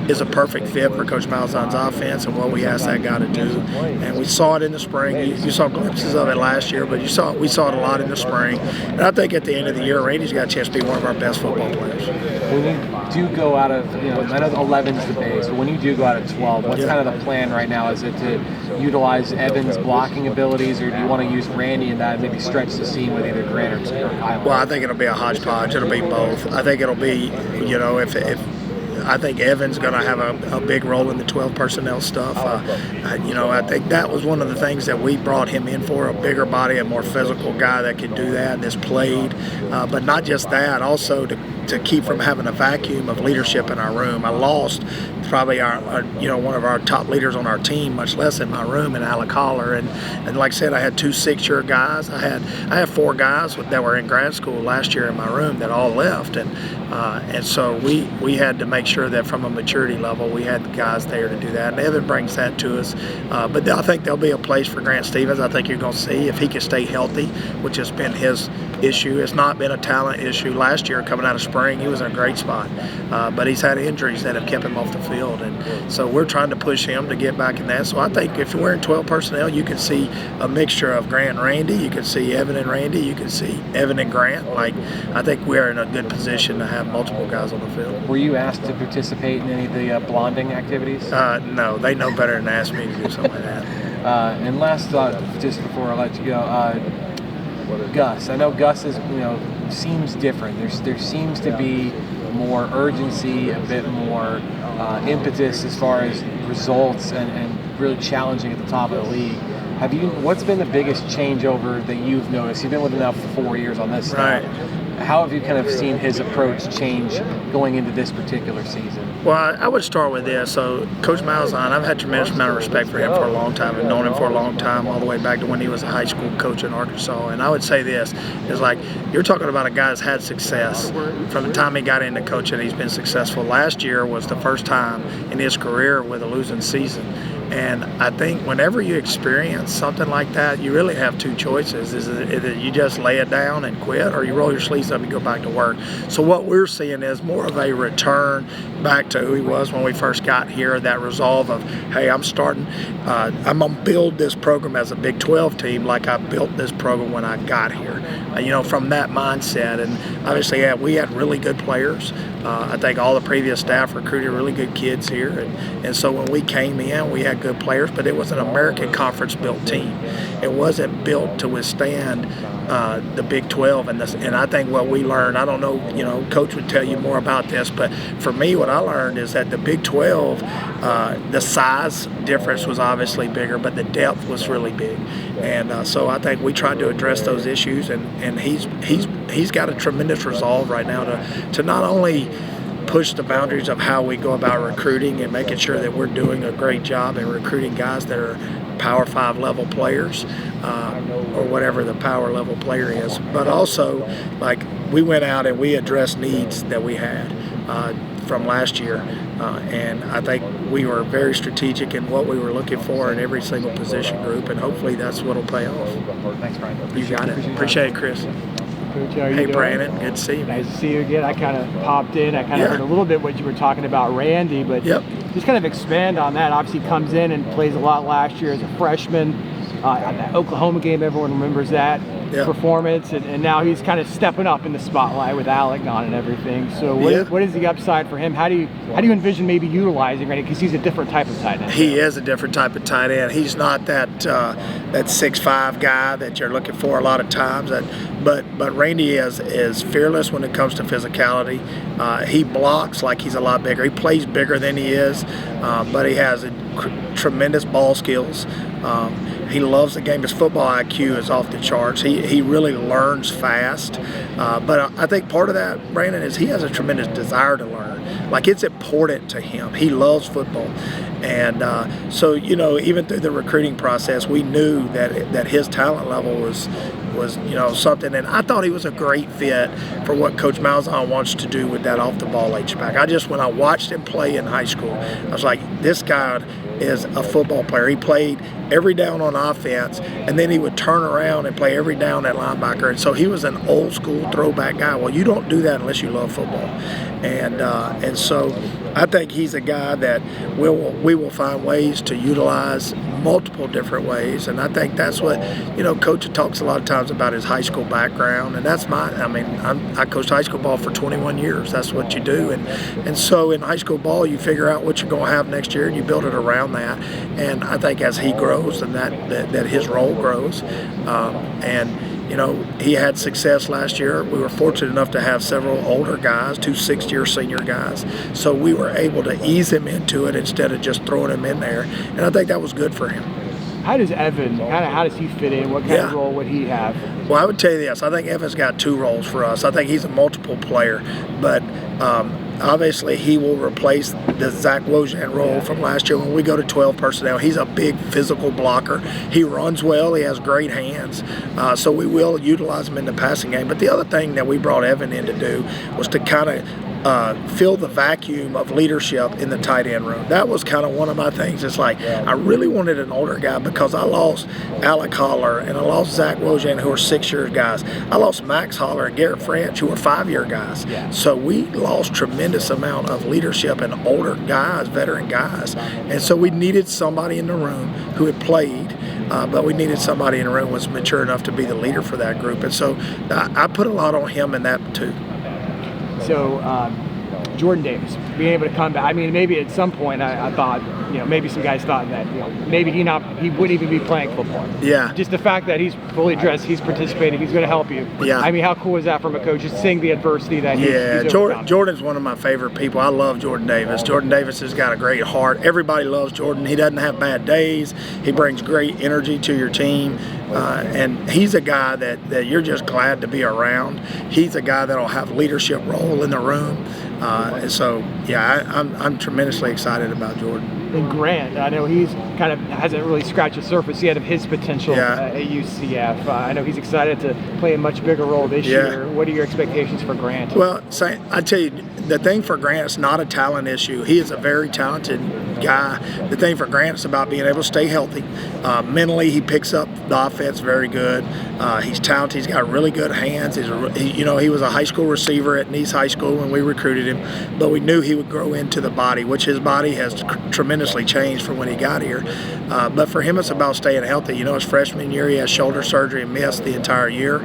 is a perfect fit for Coach Malzahn's offense and what we asked that guy to do. And we saw it in the spring. You saw glimpses of it last year, but we saw it a lot in the spring. And I think at the end of the year, Randy's got a chance to be one of our best football players. When you do go out of, I know 11's the base, but when you do go out of 12, what's kind of the plan right now? Is it to utilize Evan's blocking abilities, or do you want to use Randy and that maybe stretch the seam with either Grant or Kyle? Well, I think it'll be a hodgepodge. It'll be both. I think it'll be, if I think Evan's going to have a big role in the 12 personnel stuff. I think that was one of the things that we brought him in for, a bigger body, a more physical guy that could do that and has played. But not just that, also to keep from having a vacuum of leadership in our room. I lost probably one of our top leaders on our team, much less in my room, in Alec Holler. And like I said, I had 2 6-year guys. I had 4 guys that were in grad school last year in my room that all left. And so we had to make sure that from a maturity level, we had the guys there to do that. And Evan brings that to us. But I think there'll be a place for Grant Stevens. I think you're going to see if he can stay healthy, which has been his issue. It's not been a talent issue. Last year, coming out of spring, he was in a great spot. But he's had injuries that have kept him off the field. And so we're trying to push him to get back in that. So I think if we're in 12 personnel, you can see a mixture of Grant and Randy. You can see Evan and Randy. You can see Evan and Grant. I think we're in a good position to have multiple guys on the field. Were you asked to participate in any of the blonding activities? No, they know better than to ask me to do something like that. And last thought, just before I let you go, Gus. I know Gus is, seems different. There seems to be more urgency, a bit more impetus as far as results, and really challenging at the top of the league. What's been the biggest changeover that you've noticed? You've been with him now for 4 years on this side. How have you kind of seen his approach change going into this particular season? Well, I would start with this. So, Coach Malzahn, I've had a tremendous amount of respect for him for a long time. I've known him for a long time, all the way back to when he was a high school coach in Arkansas. And I would say this, is like, you're talking about a guy that's had success from the time he got into coaching. He's been successful. Last year was the first time in his career with a losing season. And I think whenever you experience something like that, you really have 2 choices. Is that you just lay it down and quit, or you roll your sleeves up and go back to work. So what we're seeing is more of a return back to who he was when we first got here, that resolve of, hey, I'm going to build this program as a Big 12 team like I built this program when I got here. From that mindset. And obviously, we had really good players. I think all the previous staff recruited really good kids here. And so when we came in, we had good players, but it was an American Conference built team. It wasn't built to withstand the Big 12. And I think what we learned, I don't know, Coach would tell you more about this, but for me, what I learned is that the Big 12, the size difference was obviously bigger, but the depth was really big. And so I think we tried to address those issues, and he's got a tremendous resolve right now to not only push the boundaries of how we go about recruiting and making sure that we're doing a great job in recruiting guys that are Power 5 level players, or whatever the power level player is. But also, we went out and we addressed needs that we had from last year. And I think we were very strategic in what we were looking for in every single position group, and hopefully that's what will pay off. Thanks, Brian. You got it. Appreciate it, Chris. Coach, how are you Hey, doing? Brandon. Good to see you. Nice to see you again. I kind of popped in. I kind of heard a little bit what you were talking about Randy, but just kind of expand on that. Obviously, he comes in and plays a lot last year as a freshman. That Oklahoma game, everyone remembers that performance, and now he's kind of stepping up in the spotlight with Alec on and everything. So what is the upside for him? How do you envision maybe utilizing Randy, because he's a different type of tight end? He is a different type of tight end. He's not that 6'5" guy that you're looking for a lot of times. But Randy is fearless when it comes to physicality. He blocks like he's a lot bigger. He plays bigger than he is, but he has tremendous ball skills. He loves the game. His football IQ is off the charts. He really learns fast. But I think part of that, Brandon, is he has a tremendous desire to learn. It's important to him. He loves football. And so, even through the recruiting process, we knew that his talent level was something, and I thought he was a great fit for what Coach Malzahn wants to do with that off the ball H-back. When I watched him play in high school, I was like, this guy is a football player. He played every down on offense, and then he would turn around and play every down at linebacker. And so he was an old school throwback guy. Well, you don't do that unless you love football, and so I think he's a guy that we will find ways to utilize multiple different ways, and I think that's what Coach talks a lot of times about his high school background, and that's I coached high school ball for 21 years. That's what you do, and so in high school ball you figure out what you're going to have next year and you build it around that. And I think as he grows and that his role grows, he had success last year. We were fortunate enough to have several older guys, 2 6-year senior guys. So we were able to ease him into it instead of just throwing him in there. And I think that was good for him. How does Evan, how does he fit in? What kind of role would he have? Well, I would tell you this. I think Evan's got 2 roles for us. I think he's a multiple player, but obviously he will replace the Zach Wojan role from last year when we go to 12 personnel. He's a big physical blocker. He runs well. He has great hands. So we will utilize him in the passing game. But the other thing that we brought Evan in to do was to kind of fill the vacuum of leadership in the tight end room. That was kind of one of my things. It's like I really wanted an older guy because I lost Alec Holler and I lost Zach Wojan, who are 6-year guys. I lost Max Holler and Garrett French, who are 5-year guys. So we lost tremendous amount of leadership and older guys, veteran guys. And so we needed somebody in the room who had played, but we needed somebody in the room who was mature enough to be the leader for that group. And so I put a lot on him in that too. So Jordan Davis being able to come back. I mean, maybe at some point I thought, maybe some guys thought that maybe he wouldn't even be playing football. Yeah. Just the fact that he's fully dressed, he's participating, he's going to help you. Yeah. I mean, how cool is that from a coach? Just seeing the adversity that he's Jordan's one of my favorite people. I love Jordan Davis. Jordan Davis has got a great heart. Everybody loves Jordan. He doesn't have bad days. He brings great energy to your team. And he's a guy that you're just glad to be around. He's a guy that'll have leadership role in the room. And so, I'm tremendously excited about Jordan. And Grant, I know he's kind of hasn't really scratched the surface yet of his potential at UCF. I know he's excited to play a much bigger role this year. What are your expectations for Grant? Well, I tell you, the thing for Grant is not a talent issue. He is a very talented guy. The thing for Grant is about being able to stay healthy. Mentally, he picks up the offense very good. He's talented. He's got really good hands. He was a high school receiver at Nice High School when we recruited him, but we knew he would grow into the body, which his body has tremendously changed from when he got here. But for him, it's about staying healthy. His freshman year, he had shoulder surgery and missed the entire year.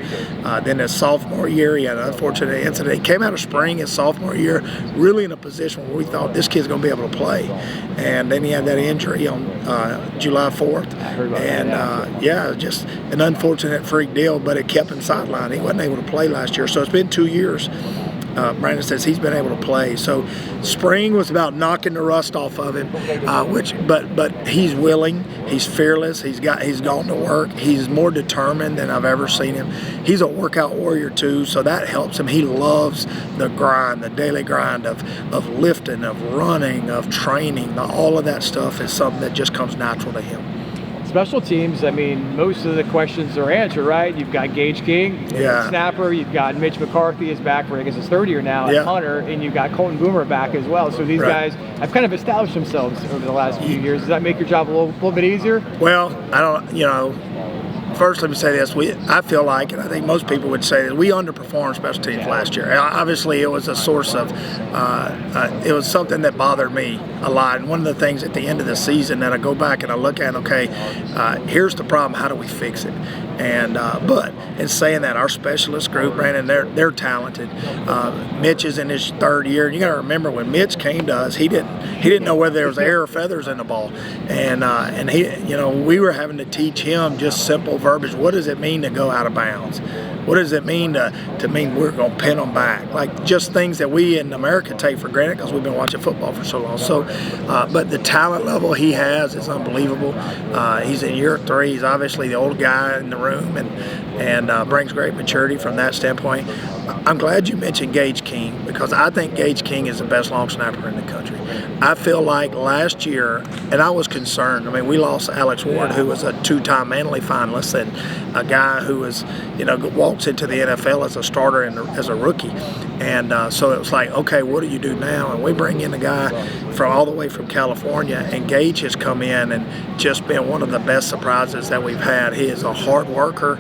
Then his sophomore year, he had an unfortunate incident. He came out of spring his sophomore year really in a position where we thought this kid's going to be able to play. And then he had that injury on July 4th. And just an unfortunate freak deal, but it kept him sidelined. He wasn't able to play last year. So it's been 2 years. Brandon says he's been able to play. So spring was about knocking the rust off of him, but he's willing, he's fearless, he's gone to work, he's more determined than I've ever seen him. He's a workout warrior too, so that helps him. He loves the grind, the daily grind of lifting, of running, of training. All of that stuff is something that just comes natural to him. Special teams, I mean, most of the questions are answered, right? You've got Gage King, snapper. You've got Mitch McCarthy is back for, I guess, his 3rd year now at Hunter, and you've got Colton Boomer back as well. So these guys have kind of established themselves over the last few years. Does that make your job a little bit easier? Well, I don't, first, let me say this. I feel like, and I think most people would say that we underperformed special teams last year. Obviously, it was a source of, it was something that bothered me a lot. And one of the things at the end of the season that I go back and I look at, here's the problem. How do we fix it? And but in saying that, our specialist group, Brandon, they're talented. Mitch is in his 3rd year, and you got to remember when Mitch came to us, he didn't know whether there was air or feathers in the ball, and he, we were having to teach him just simple verbiage. What does it mean to go out of bounds? What does it mean to mean we're going to pin them back? Like just things that we in America take for granted because we've been watching football for so long. So, but the talent level he has is unbelievable. He's in year 3. He's obviously the old guy in the room, and and brings great maturity from that standpoint. I'm glad you mentioned Gage King, because I think Gage King is the best long snapper in the country. I feel like last year, and I was concerned. I mean, we lost Alex Ward, who was a 2-time Manley finalist, and a guy who was, walks into the NFL as a starter and as a rookie. And so it was like, okay, what do you do now? And we bring in a guy from all the way from California, and Gage has come in and just been one of the best surprises that we've had. He is a hard worker.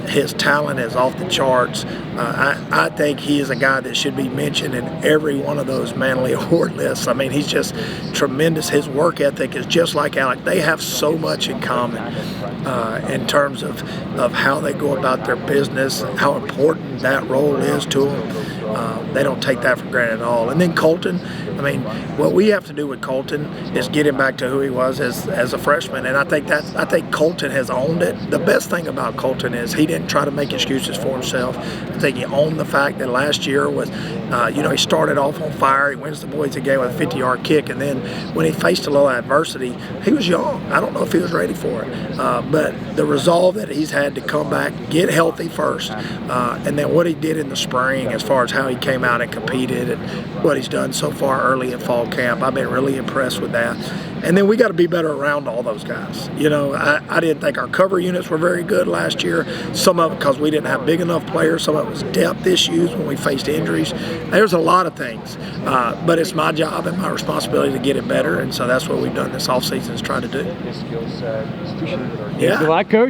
His talent is off the charts. I think he is a guy that should be mentioned in every one of those Manley Award lists. I mean, he's just tremendous. His work ethic is just like Alec. They have so much in common in terms of how they go about their business, how important that role is to them. They don't take that for granted at all. And then Colton, I mean, what we have to do with Colton is get him back to who he was as a freshman. And I think Colton has owned it. The best thing about Colton is he didn't try to make excuses for himself. I think he owned the fact that last year was, he started off on fire. He wins the boys game with a 50-yard kick, and then when he faced a little adversity, he was young. I don't know if he was ready for it, but the resolve that he's had to come back, get healthy first, and then what he did in the spring as far as how he came out and competed and what he's done so far early in fall camp, I've been really impressed with that. And then we got to be better around all those guys. I didn't think our cover units were very good last year. Some of it because we didn't have big enough players. Some of it was depth issues when we faced injuries. There's a lot of things, but it's my job and my responsibility to get it better, and so that's what we've done this offseason is try to do. Yeah. Good luck, Coach.